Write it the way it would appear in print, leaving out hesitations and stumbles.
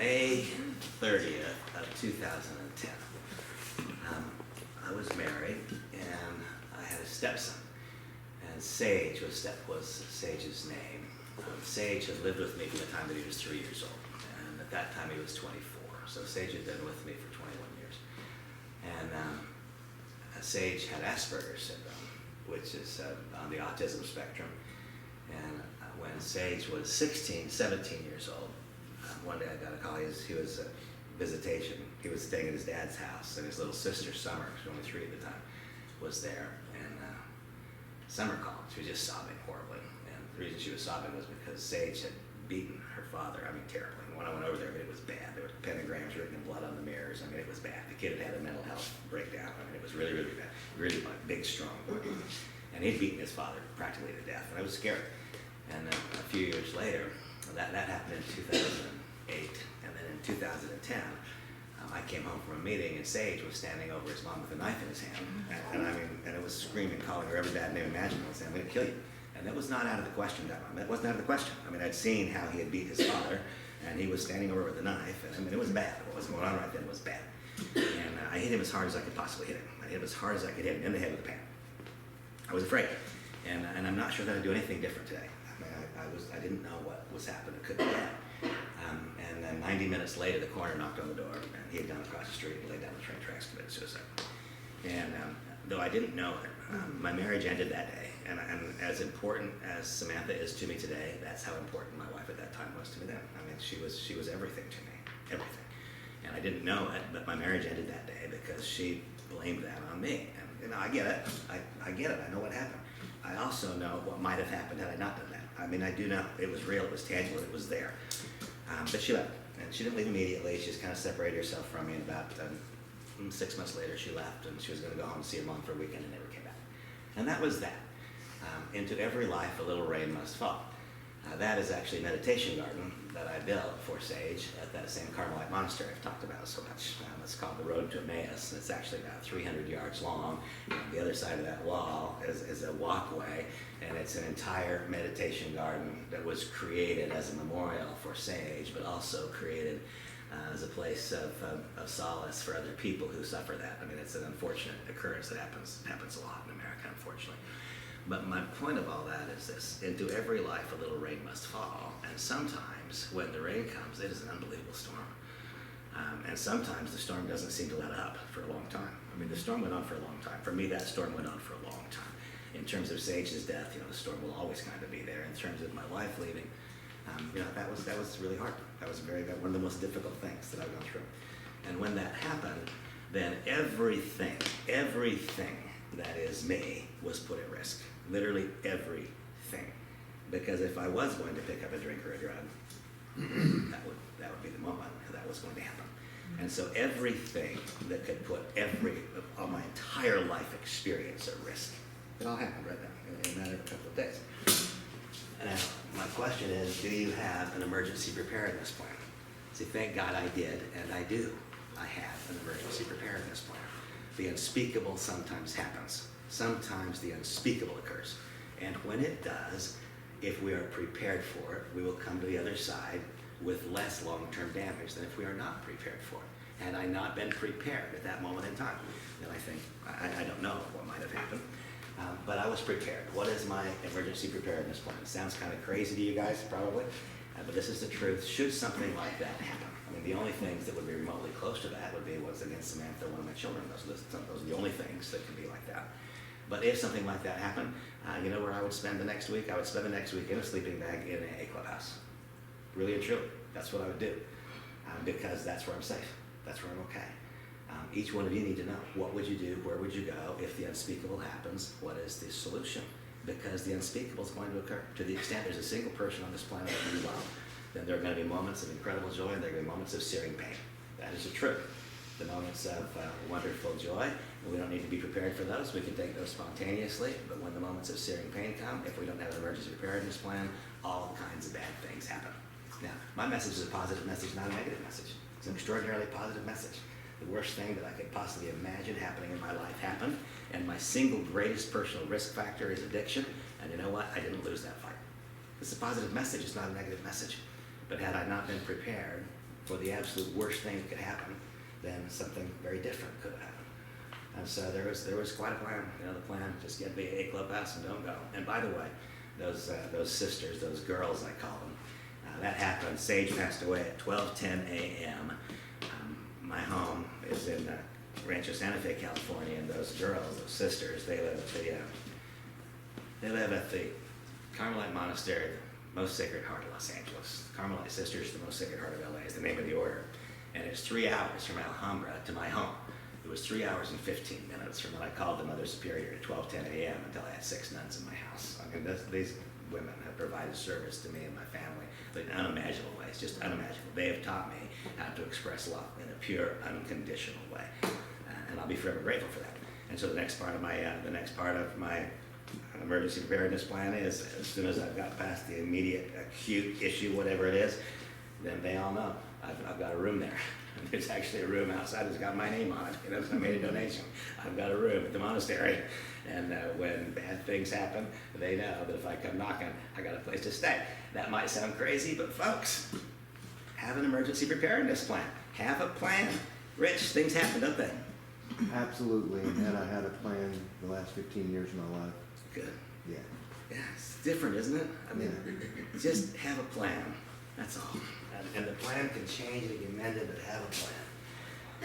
May 30th of 2010. I was married and I had a stepson, and Sage was Sage's name. Sage had lived with me from the time that he was 3 years old, and at that time he was 24. So Sage had been with me for 21 years. And Sage had Asperger's syndrome, which is on the autism spectrum. And when Sage was 17 years old, one day I got a call. He was visitation. He was staying at his dad's house, and his little sister, Summer, she was only 3 at the time, was there. And Summer called. She was just sobbing horribly. And the reason she was sobbing was because Sage had beaten her father, terribly. And when I went over there, it was bad. There were pentagrams written in blood on the mirrors. It was bad. The kid had a mental health breakdown. It was really, really bad. Really big, strong boy. And he'd beaten his father practically to death. And I was scared. And a few years later, that happened in 2008. And then in 2010, I came home from a meeting, and Sage was standing over his mom with a knife in his hand. And it was screaming, calling her every bad name imaginable, saying, "I'm going to kill you." And that was not out of the question, That wasn't out of the question. I'd seen how he had beat his father, and he was standing over with a knife, and it was bad. What was going on right then was bad. And I hit him as hard as I could possibly hit him. I hit him as hard as I could hit him in the head with a pan. I was afraid, and I'm not sure that I'd do anything different today. I didn't know what was happening. It could be bad. And then 90 minutes later, the coroner knocked on the door, and he had gone across the street and laid down the train tracks, committed suicide. And though I didn't know it, my marriage ended that day. And as important as Samantha is to me today, that's how important my wife at that time was to me then. She was everything to me, everything. And I didn't know it, but my marriage ended that day because she blamed that on me. And I get it. I get it. I know what happened. I also know what might have happened had I not done that. I do know. It was real. It was tangible. It was there. But she left. And she didn't leave immediately. She just kind of separated herself from me. And about 6 months later, she left, and she was going to go home and see her mom for a weekend and never came back. And that was that. Into every life a little rain must fall. That is actually a meditation garden that I built for Sage at that same Carmelite monastery I've talked about so much. It's called the Road to Emmaus, and it's actually about 300 yards long. And the other side of that wall is a walkway, and it's an entire meditation garden that was created as a memorial for Sage, but also created as a place of solace for other people who suffer that. It's an unfortunate occurrence that happens a lot in America, unfortunately. But my point of all that is this: into every life a little rain must fall, and sometimes when the rain comes, it is an unbelievable storm. And sometimes the storm doesn't seem to let up for a long time. The storm went on for a long time. For me, that storm went on for a long time. In terms of Sage's death, the storm will always kind of be there. In terms of my wife leaving, that was really hard. That was one of the most difficult things that I've gone through. And when that happened, then everything that is me was put at risk. Literally everything. Because if I was going to pick up a drink or a drug, that would be the moment that was going to happen. And so everything that could put my entire life experience at risk, it all happened right now in a matter of a couple of days. Now, my question is, do you have an emergency preparedness plan? See, thank God I did, and I do. I have an emergency preparedness plan. The unspeakable sometimes happens. Sometimes the unspeakable occurs. And when it does, if we are prepared for it, we will come to the other side with less long-term damage than if we are not prepared for it. Had I not been prepared at that moment in time, then I don't know what might have happened. But I was prepared. What is my emergency preparedness plan? It sounds kind of crazy to you guys, probably, but this is the truth. Should something like that happen, the only things that would be remotely close to that would be what's against Samantha, one of my children. Those are the only things that can be like that. But if something like that happened, you know where I would spend the next week? I would spend the next week in a sleeping bag in a clubhouse. Really and truly, that's what I would do, because that's where I'm safe. That's where I'm okay. Each one of you need to know, what would you do? Where would you go if the unspeakable happens? What is the solution? Because the unspeakable is going to occur. To the extent there's a single person on this planet that you love, then there are going to be moments of incredible joy, and there are going to be moments of searing pain. That is the truth. The moments of wonderful joy, we don't need to be prepared for those. We can take those spontaneously, but when the moments of searing pain come, if we don't have an emergency preparedness plan, all kinds of bad things happen. Now, my message is a positive message, not a negative message. It's an extraordinarily positive message. The worst thing that I could possibly imagine happening in my life happened, and my single greatest personal risk factor is addiction, and you know what? I didn't lose that fight. It's a positive message, it's not a negative message. But had I not been prepared, for the absolute worst thing that could happen, then something very different could happen. And so there was quite a plan. You know, the plan, just get to a clubhouse and don't go. And by the way, those sisters, those girls I call them, that happened. Sage passed away at 12:10 a.m. My home is in Rancho Santa Fe, California, and those girls, those sisters, they live at the Carmelite Monastery, the most sacred heart of Los Angeles. Carmelite Sisters, the most sacred heart of LA, is the name of the order. And it's 3 hours from Alhambra to my home. It was 3 hours and 15 minutes from when I called the Mother Superior at 12:10 a.m. until I had 6 nuns in my house. I mean, these women have provided service to me and my family in unimaginable ways, just unimaginable. They have taught me how to express love in a pure, unconditional way, and I'll be forever grateful for that. And so the next part of my emergency preparedness plan is, as soon as I've got past the immediate acute issue, whatever it is, then they all know I've got a room there. And there's actually a room outside that's got my name on it. You know, so I made a donation. I've got a room at the monastery, and when bad things happen, they know that if I come knocking, I got a place to stay. That might sound crazy, but folks, have an emergency preparedness plan. Have a plan. Rich, things happen, don't they? Absolutely, and I had a plan the last 15 years of my life. Good. Yeah. Yeah, it's different, isn't it? I mean, just have a plan. That's all. And the plan can change, it can be amended, but have a plan.